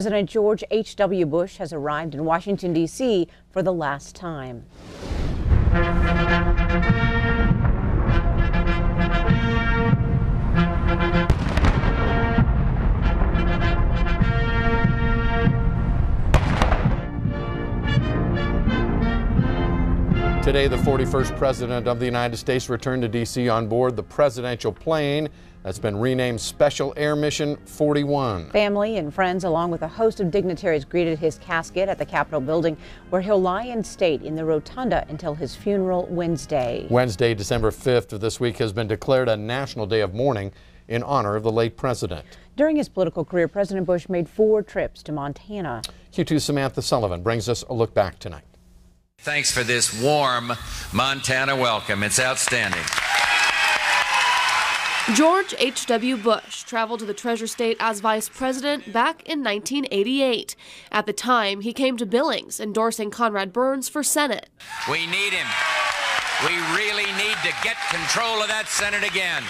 President George H.W. Bush has arrived in Washington, D.C. for the last time. Today, the 41st President of the United States returned to D.C. on board the presidential plane that's been renamed Special Air Mission 41. Family and friends, along with a host of dignitaries, greeted his casket at the Capitol building, where he'll lie in state in the rotunda until his funeral Wednesday. Wednesday, December 5th of this week has been declared a national day of mourning in honor of the late president. During his political career, President Bush made 4 trips to Montana. Q2's Samantha Sullivan brings us a look back tonight. Thanks for this warm Montana welcome. It's outstanding. George H.W. Bush traveled to the Treasure State as vice president back in 1988. At the time, he came to Billings, endorsing Conrad Burns for Senate. We need him. We really need to get control of that Senate again.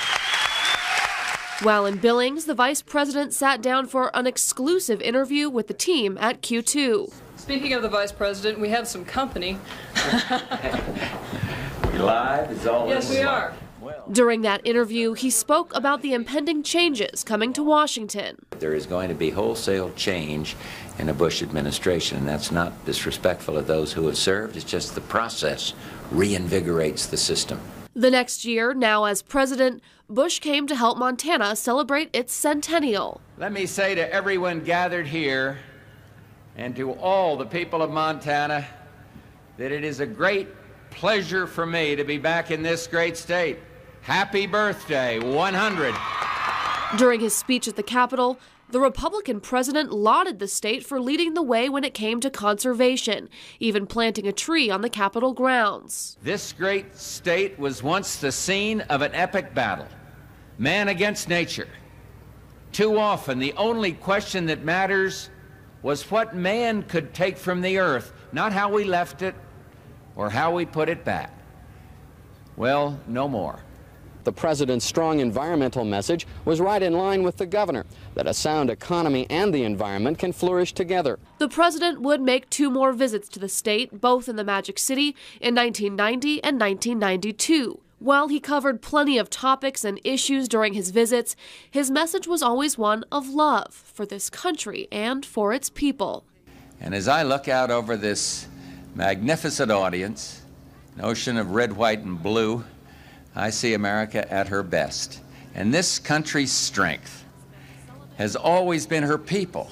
While in Billings, the vice president sat down for an exclusive interview with the team at Q2. Speaking of the vice president, we have some company. You live? Is all yes, we are. During that interview, he spoke about the impending changes coming to Washington. There is going to be wholesale change in a Bush administration, and that's not disrespectful of those who have served. It's just the process reinvigorates the system. The next year, now as president, Bush came to help Montana celebrate its centennial. Let me say to everyone gathered here and to all the people of Montana that it is a great pleasure for me to be back in this great state. Happy birthday, 100. During his speech at the Capitol, the Republican president lauded the state for leading the way when it came to conservation, even planting a tree on the Capitol grounds. This great state was once the scene of an epic battle, man against nature. Too often, the only question that matters was what man could take from the earth, not how we left it or how we put it back. Well, no more. The president's strong environmental message was right in line with the governor, that a sound economy and the environment can flourish together. The president would make 2 more visits to the state, both in the Magic City in 1990 and 1992. While he covered plenty of topics and issues during his visits, his message was always one of love for this country and for its people. And as I look out over this magnificent audience, an ocean of red, white, and blue, I see America at her best. And this country's strength has always been her people.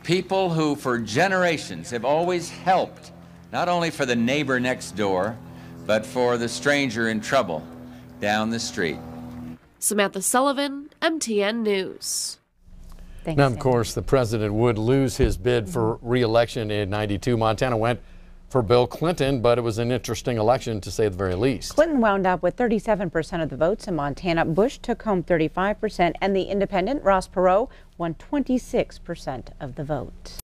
People who for generations have always helped, not only for the neighbor next door, but for the stranger in trouble down the street. Samantha Sullivan, MTN News. Thanks, now, of course, the president would lose his bid for re-election in '92. Montana went for Bill Clinton, but it was an interesting election, to say the very least. Clinton wound up with 37% of the votes in Montana. Bush took home 35%, and the independent, Ross Perot, won 26% of the vote.